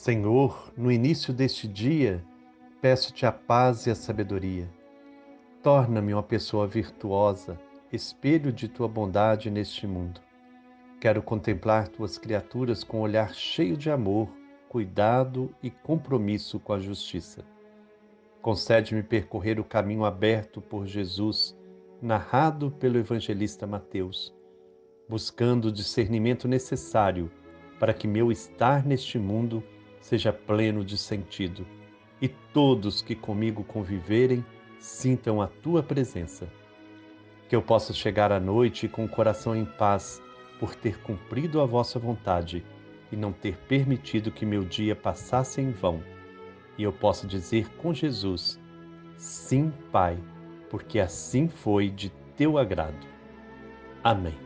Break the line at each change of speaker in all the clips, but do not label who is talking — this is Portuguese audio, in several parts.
Senhor, no início deste dia, peço-te a paz e a sabedoria. Torna-me uma pessoa virtuosa, espelho de tua bondade neste mundo. Quero contemplar tuas criaturas com um olhar cheio de amor, cuidado e compromisso com a justiça. Concede-me percorrer o caminho aberto por Jesus, narrado pelo evangelista Mateus, buscando o discernimento necessário para que meu estar neste mundo seja pleno de sentido e todos que comigo conviverem sintam a tua presença. Que eu possa chegar à noite com o coração em paz por ter cumprido a vossa vontade e não ter permitido que meu dia passasse em vão. E eu possa dizer com Jesus: sim, Pai, porque assim foi de teu agrado. Amém.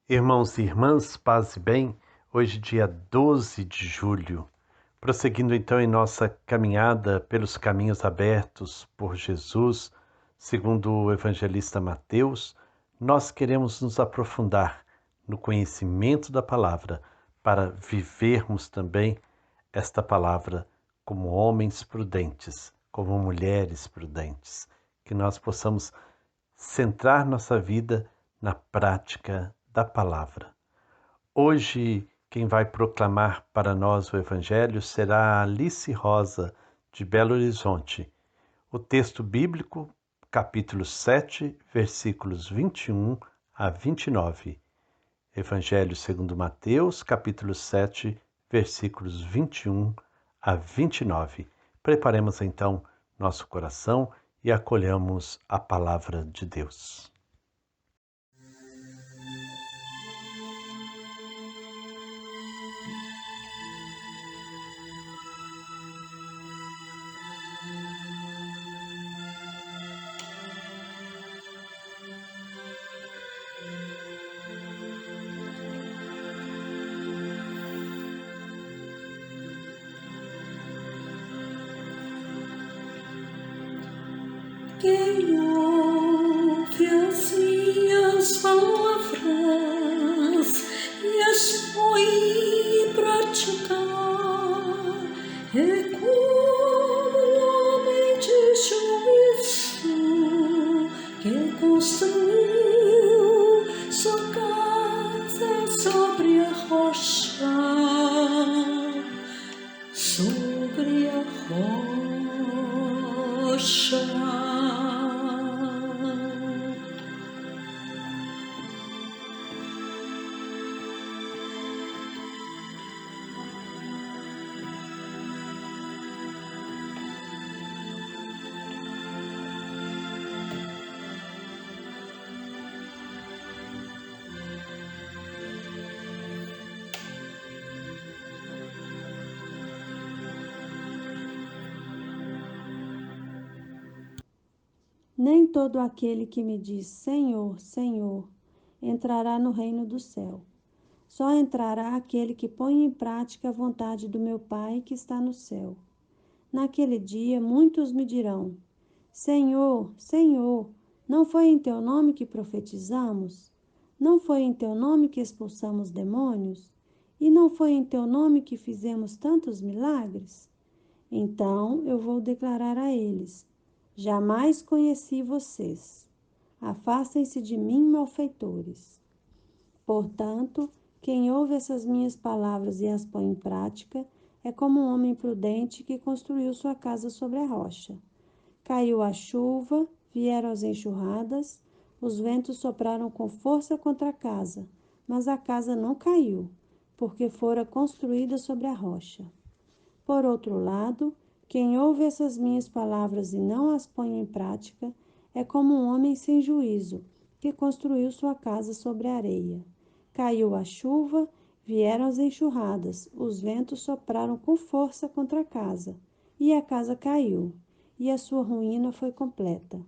Irmãos e irmãs, paz e bem, hoje dia 12 de julho, prosseguindo então em nossa caminhada pelos caminhos abertos por Jesus, segundo o evangelista Mateus, nós queremos nos aprofundar no conhecimento da palavra para vivermos também esta palavra como homens prudentes, como mulheres prudentes, que nós possamos centrar nossa vida na prática da palavra. Hoje, quem vai proclamar para nós o Evangelho será Alice Rosa, de Belo Horizonte. O texto bíblico, capítulo 7, versículos 21 a 29. Evangelho segundo Mateus, capítulo 7, versículos 21 a 29. Preparemos então nosso coração e acolhamos a palavra de Deus.
Quem ouve as minhas palavras e as põe em prática é como um homem de juízo que construiu sua casa sobre a rocha, sobre a rocha. Nem todo aquele que me diz Senhor, Senhor, entrará no reino do céu. Só entrará aquele que põe em prática a vontade do meu Pai que está no céu. Naquele dia, muitos me dirão: Senhor, Senhor, não foi em teu nome que profetizamos? Não foi em teu nome que expulsamos demônios? E não foi em teu nome que fizemos tantos milagres? Então eu vou declarar a eles: jamais conheci vocês. Afastem-se de mim, malfeitores. Portanto, quem ouve essas minhas palavras e as põe em prática é como um homem prudente que construiu sua casa sobre a rocha. Caiu a chuva, vieram as enxurradas, os ventos sopraram com força contra a casa, mas a casa não caiu, porque fora construída sobre a rocha. Por outro lado, quem ouve essas minhas palavras e não as põe em prática é como um homem sem juízo, que construiu sua casa sobre a areia. Caiu a chuva, vieram as enxurradas, os ventos sopraram com força contra a casa, e a casa caiu, e a sua ruína foi completa.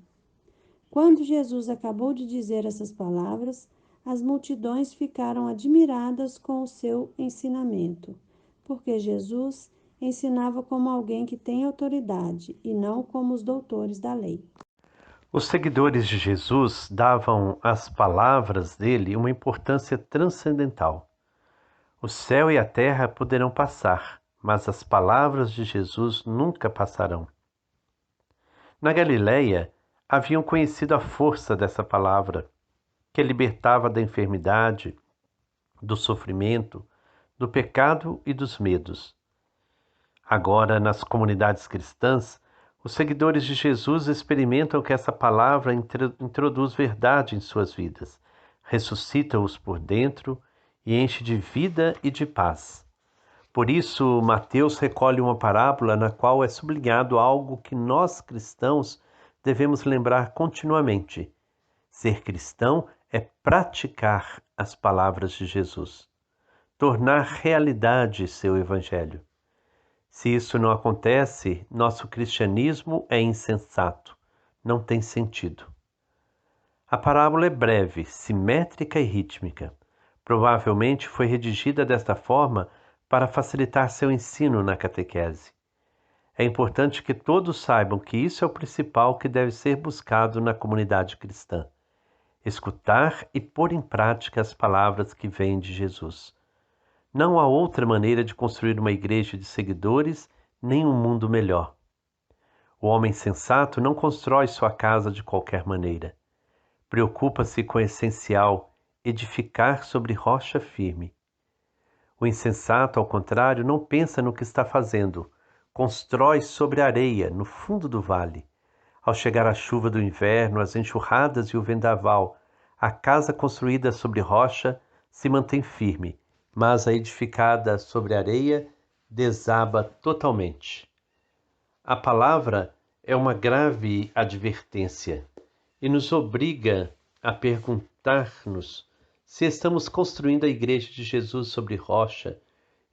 Quando Jesus acabou de dizer essas palavras, as multidões ficaram admiradas com o seu ensinamento, porque Jesus ensinava como alguém que tem autoridade e não como os doutores da lei.
Os seguidores de Jesus davam às palavras dele uma importância transcendental. O céu e a terra poderão passar, mas as palavras de Jesus nunca passarão. Na Galileia, haviam conhecido a força dessa palavra, que libertava da enfermidade, do sofrimento, do pecado e dos medos. Agora, nas comunidades cristãs, os seguidores de Jesus experimentam que essa palavra introduz verdade em suas vidas, ressuscita-os por dentro e enche de vida e de paz. Por isso, Mateus recolhe uma parábola na qual é sublinhado algo que nós cristãos devemos lembrar continuamente. Ser cristão é praticar as palavras de Jesus, tornar realidade seu evangelho. Se isso não acontece, nosso cristianismo é insensato, não tem sentido. A parábola é breve, simétrica e rítmica. Provavelmente foi redigida desta forma para facilitar seu ensino na catequese. É importante que todos saibam que isso é o principal que deve ser buscado na comunidade cristã: escutar e pôr em prática as palavras que vêm de Jesus. Não há outra maneira de construir uma igreja de seguidores nem um mundo melhor. O homem sensato não constrói sua casa de qualquer maneira. Preocupa-se com o essencial, edificar sobre rocha firme. O insensato, ao contrário, não pensa no que está fazendo, constrói sobre areia, no fundo do vale. Ao chegar a chuva do inverno, as enxurradas e o vendaval, a casa construída sobre rocha se mantém firme, mas a edificada sobre areia desaba totalmente. A palavra é uma grave advertência e nos obriga a perguntar-nos se estamos construindo a Igreja de Jesus sobre rocha,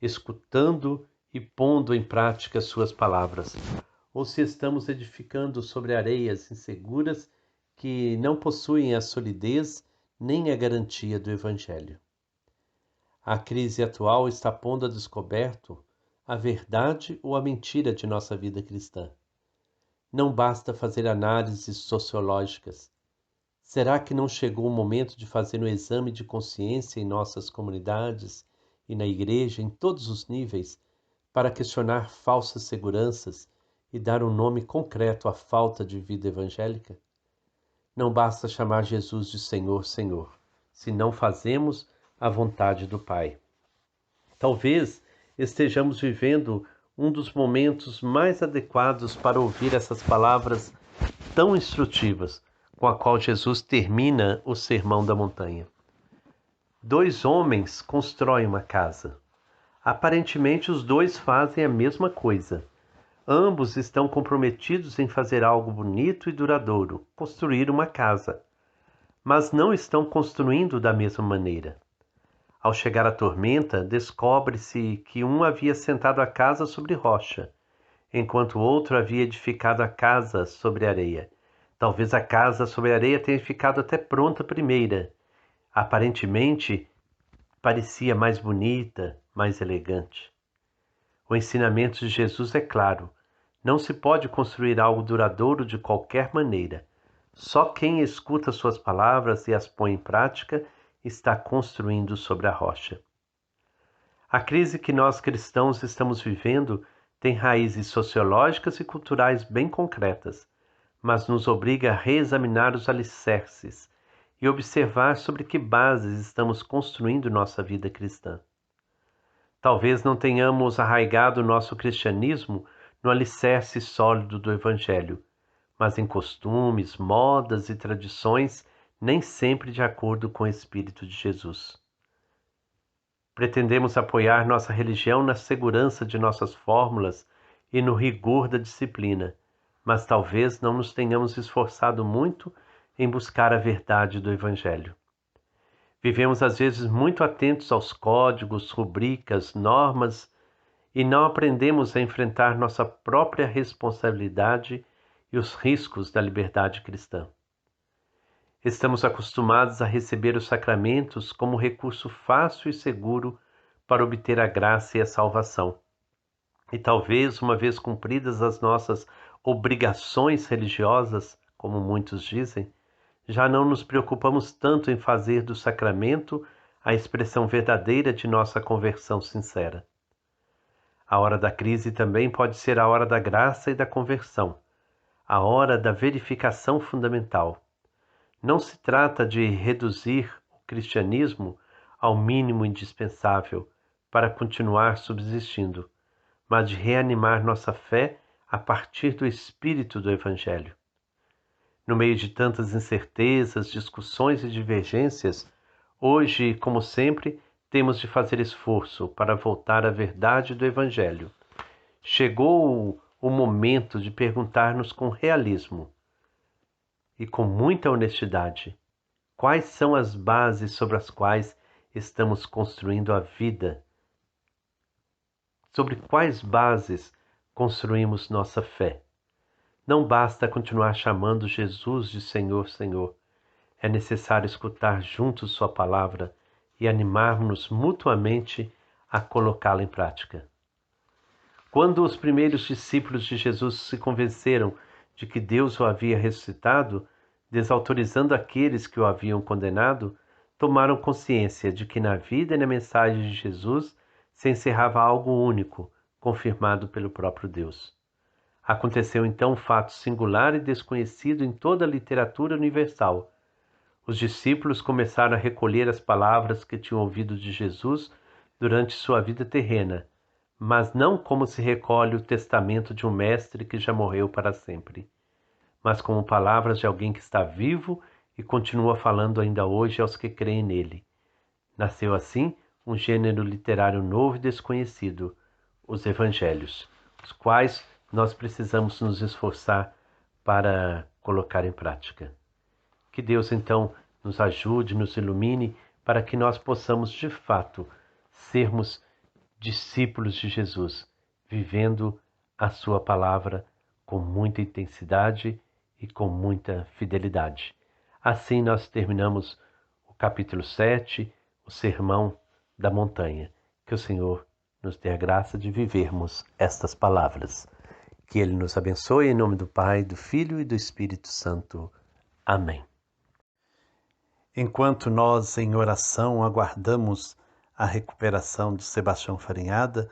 escutando e pondo em prática suas palavras, ou se estamos edificando sobre areias inseguras que não possuem a solidez nem a garantia do Evangelho. A crise atual está pondo a descoberto a verdade ou a mentira de nossa vida cristã. Não basta fazer análises sociológicas. Será que não chegou o momento de fazer um exame de consciência em nossas comunidades e na igreja, em todos os níveis, para questionar falsas seguranças e dar um nome concreto à falta de vida evangélica? Não basta chamar Jesus de Senhor, Senhor, se não fazemos a vontade do Pai. Talvez estejamos vivendo um dos momentos mais adequados para ouvir essas palavras tão instrutivas, com a qual Jesus termina o Sermão da Montanha. 2 homens constroem uma casa. Aparentemente, os dois fazem a mesma coisa. Ambos estão comprometidos em fazer algo bonito e duradouro, construir uma casa. Mas não estão construindo da mesma maneira. Ao chegar a tormenta, descobre-se que um havia assentado a casa sobre rocha, enquanto o outro havia edificado a casa sobre areia. Talvez a casa sobre areia tenha ficado até pronta primeira. Aparentemente, parecia mais bonita, mais elegante. O ensinamento de Jesus é claro. Não se pode construir algo duradouro de qualquer maneira. Só quem escuta suas palavras e as põe em prática está construindo sobre a rocha. A crise que nós cristãos estamos vivendo tem raízes sociológicas e culturais bem concretas, mas nos obriga a reexaminar os alicerces e observar sobre que bases estamos construindo nossa vida cristã. Talvez não tenhamos arraigado nosso cristianismo no alicerce sólido do Evangelho, mas em costumes, modas e tradições nem sempre de acordo com o Espírito de Jesus. Pretendemos apoiar nossa religião na segurança de nossas fórmulas e no rigor da disciplina, mas talvez não nos tenhamos esforçado muito em buscar a verdade do Evangelho. Vivemos às vezes muito atentos aos códigos, rubricas, normas e não aprendemos a enfrentar nossa própria responsabilidade e os riscos da liberdade cristã. Estamos acostumados a receber os sacramentos como recurso fácil e seguro para obter a graça e a salvação. E talvez, uma vez cumpridas as nossas obrigações religiosas, como muitos dizem, já não nos preocupamos tanto em fazer do sacramento a expressão verdadeira de nossa conversão sincera. A hora da crise também pode ser a hora da graça e da conversão, a hora da verificação fundamental. Não se trata de reduzir o cristianismo ao mínimo indispensável para continuar subsistindo, mas de reanimar nossa fé a partir do espírito do Evangelho. No meio de tantas incertezas, discussões e divergências, hoje, como sempre, temos de fazer esforço para voltar à verdade do Evangelho. Chegou o momento de perguntar-nos com realismo e com muita honestidade quais são as bases sobre as quais estamos construindo a vida. Sobre quais bases construímos nossa fé. Não basta continuar chamando Jesus de Senhor, Senhor. É necessário escutar juntos sua palavra e animarmos-nos mutuamente a colocá-la em prática. Quando os primeiros discípulos de Jesus se convenceram de que Deus o havia ressuscitado, desautorizando aqueles que o haviam condenado, tomaram consciência de que na vida e na mensagem de Jesus se encerrava algo único, confirmado pelo próprio Deus. Aconteceu então um fato singular e desconhecido em toda a literatura universal. Os discípulos começaram a recolher as palavras que tinham ouvido de Jesus durante sua vida terrena, mas não como se recolhe o testamento de um mestre que já morreu para sempre, mas como palavras de alguém que está vivo e continua falando ainda hoje aos que creem nele. Nasceu assim um gênero literário novo e desconhecido, os evangelhos, os quais nós precisamos nos esforçar para colocar em prática. Que Deus, então, nos ajude, nos ilumine, para que nós possamos, de fato, sermos discípulos de Jesus, vivendo a sua palavra com muita intensidade e com muita fidelidade. Assim nós terminamos o capítulo 7, o Sermão da Montanha. Que o Senhor nos dê a graça de vivermos estas palavras. Que Ele nos abençoe em nome do Pai, do Filho e do Espírito Santo. Amém. Enquanto nós, em oração, aguardamos a recuperação de Sebastião Farinhada,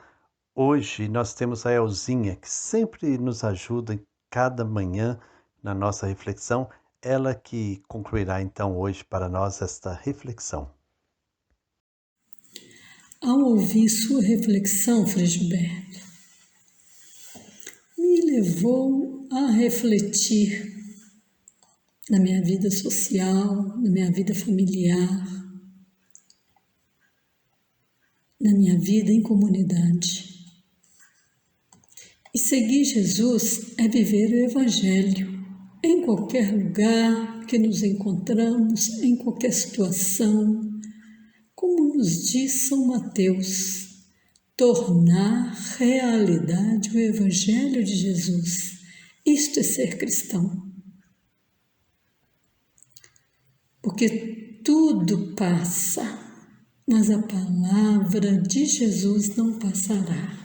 hoje nós temos a Elzinha, que sempre nos ajuda em cada manhã na nossa reflexão, ela que concluirá então hoje para nós esta reflexão.
Ao ouvir sua reflexão, Frei Gilberto, me levou a refletir na minha vida social, na minha vida familiar, na minha vida em comunidade. E seguir Jesus é viver o Evangelho em qualquer lugar que nos encontramos, em qualquer situação. Como nos diz São Mateus, tornar realidade o Evangelho de Jesus. Isto é ser cristão. Porque tudo passa, mas a palavra de Jesus não passará.